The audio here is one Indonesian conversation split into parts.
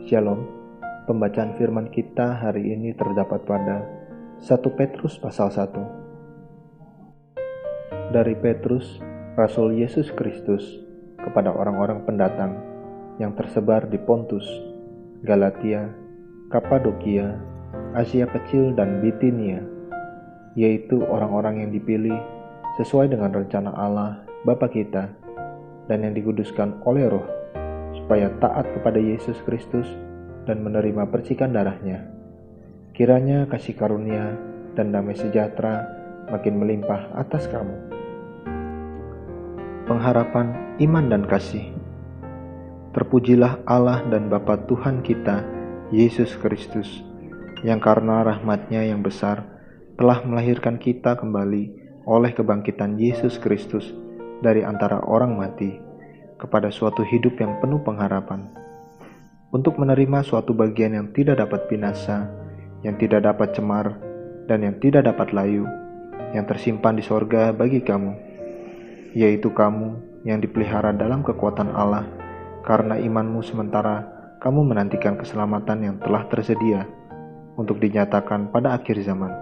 Shalom. Pembacaan firman kita hari ini terdapat pada 1 Petrus pasal 1. Dari Petrus, Rasul Yesus Kristus, kepada orang-orang pendatang yang tersebar di Pontus, Galatia, Kapadokia, Asia Kecil dan Bitinia, yaitu orang-orang yang dipilih sesuai dengan rencana Allah Bapa kita dan yang dikuduskan oleh Roh, supaya taat kepada Yesus Kristus dan menerima percikan darahnya. Kiranya kasih karunia dan damai sejahtera makin melimpah atas kamu. Pengharapan iman dan kasih. Terpujilah Allah dan Bapa Tuhan kita, Yesus Kristus, yang karena rahmat-Nya yang besar telah melahirkan kita kembali oleh kebangkitan Yesus Kristus dari antara orang mati, kepada suatu hidup yang penuh pengharapan, untuk menerima suatu bagian yang tidak dapat binasa, yang tidak dapat cemar, dan yang tidak dapat layu, yang tersimpan di sorga bagi kamu, yaitu kamu yang dipelihara dalam kekuatan Allah, karena imanmu sementara kamu menantikan keselamatan yang telah tersedia, untuk dinyatakan pada akhir zaman.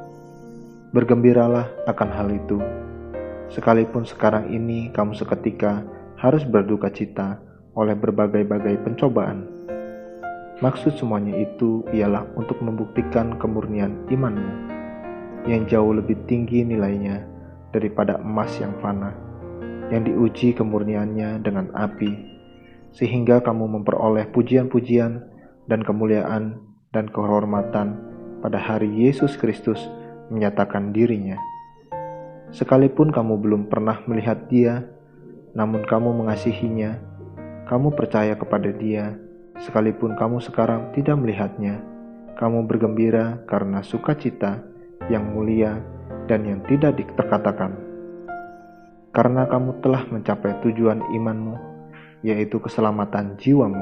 Bergembiralah akan hal itu, sekalipun sekarang ini kamu seketika harus berduka cita oleh berbagai-bagai pencobaan. Maksud semuanya itu ialah untuk membuktikan kemurnian imanmu, yang jauh lebih tinggi nilainya daripada emas yang fana, yang diuji kemurniannya dengan api, sehingga kamu memperoleh pujian-pujian dan kemuliaan dan kehormatan pada hari Yesus Kristus menyatakan dirinya. Sekalipun kamu belum pernah melihat Dia, namun kamu mengasihinya, kamu percaya kepada Dia. Sekalipun kamu sekarang tidak melihatnya, kamu bergembira karena sukacita yang mulia dan yang tidak dikatakan. Karena kamu telah mencapai tujuan imanmu, yaitu keselamatan jiwamu.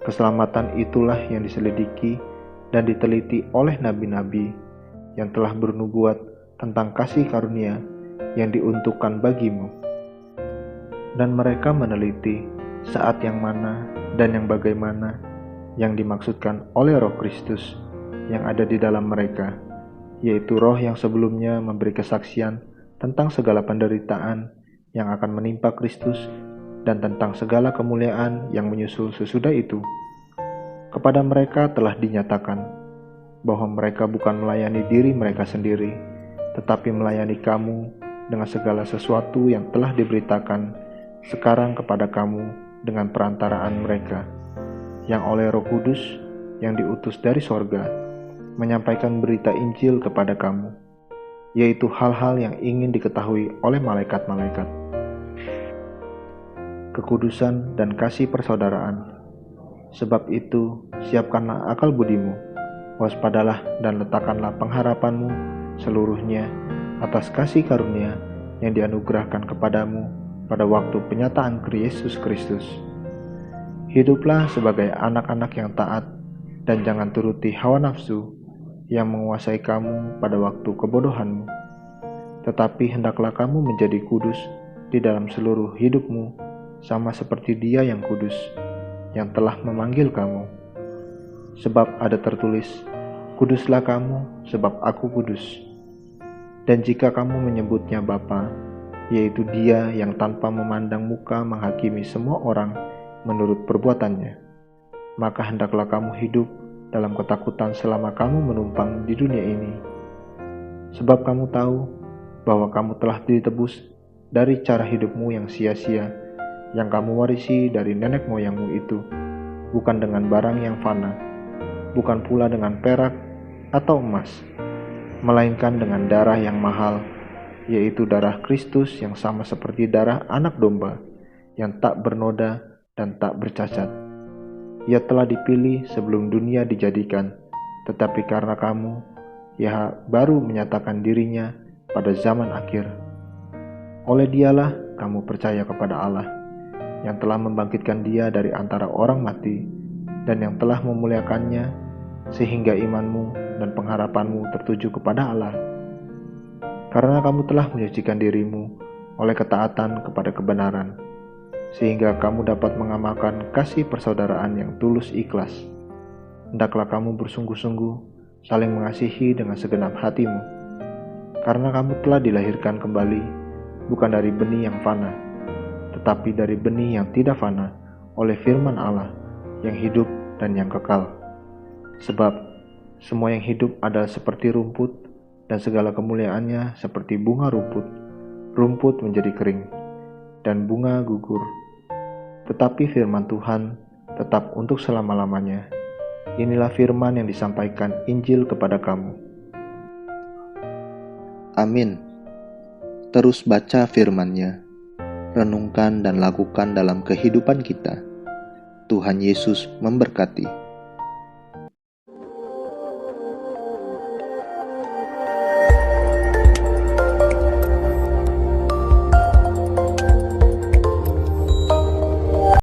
Keselamatan itulah yang diselidiki dan diteliti oleh nabi-nabi yang telah bernubuat tentang kasih karunia yang diuntukkan bagimu. Dan mereka meneliti saat yang mana dan yang bagaimana yang dimaksudkan oleh Roh Kristus yang ada di dalam mereka, yaitu Roh yang sebelumnya memberi kesaksian tentang segala penderitaan yang akan menimpa Kristus dan tentang segala kemuliaan yang menyusul sesudah itu. Kepada mereka telah dinyatakan bahwa mereka bukan melayani diri mereka sendiri, tetapi melayani kamu dengan segala sesuatu yang telah diberitakan sekarang kepada kamu dengan perantaraan mereka, yang oleh Roh Kudus yang diutus dari sorga, menyampaikan berita Injil kepada kamu, yaitu hal-hal yang ingin diketahui oleh malaikat-malaikat. Kekudusan dan kasih persaudaraan. Sebab itu, siapkanlah akal budimu, waspadalah dan letakkanlah pengharapanmu seluruhnya atas kasih karunia yang dianugerahkan kepadamu pada waktu penyataan Yesus Kristus. Hiduplah sebagai anak-anak yang taat dan jangan turuti hawa nafsu yang menguasai kamu pada waktu kebodohanmu. Tetapi hendaklah kamu menjadi kudus di dalam seluruh hidupmu, sama seperti Dia yang kudus, yang telah memanggil kamu. Sebab ada tertulis, kuduslah kamu sebab aku kudus. Dan jika kamu menyebutnya Bapa, yaitu Dia yang tanpa memandang muka menghakimi semua orang menurut perbuatannya, maka hendaklah kamu hidup dalam ketakutan selama kamu menumpang di dunia ini. Sebab kamu tahu bahwa kamu telah ditebus dari cara hidupmu yang sia-sia, yang kamu warisi dari nenek moyangmu itu, bukan dengan barang yang fana, bukan pula dengan perak atau emas, melainkan dengan darah yang mahal, yaitu darah Kristus yang sama seperti darah anak domba, yang tak bernoda dan tak bercacat. Ia telah dipilih sebelum dunia dijadikan, tetapi karena kamu, Ia baru menyatakan dirinya pada zaman akhir. Oleh Dialah kamu percaya kepada Allah, yang telah membangkitkan Dia dari antara orang mati, dan yang telah memuliakannya, sehingga imanmu dan pengharapanmu tertuju kepada Allah. Karena kamu telah menyucikan dirimu oleh ketaatan kepada kebenaran, sehingga kamu dapat mengamalkan kasih persaudaraan yang tulus ikhlas. Hendaklah kamu bersungguh-sungguh saling mengasihi dengan segenap hatimu, karena kamu telah dilahirkan kembali, bukan dari benih yang fana, tetapi dari benih yang tidak fana, oleh firman Allah yang hidup dan yang kekal. Sebab semua yang hidup adalah seperti rumput, dan segala kemuliaannya seperti bunga rumput. Rumput menjadi kering, dan bunga gugur. Tetapi firman Tuhan tetap untuk selama-lamanya. Inilah firman yang disampaikan Injil kepada kamu. Amin. Terus baca firman-Nya, renungkan dan lakukan dalam kehidupan kita. Tuhan Yesus memberkati.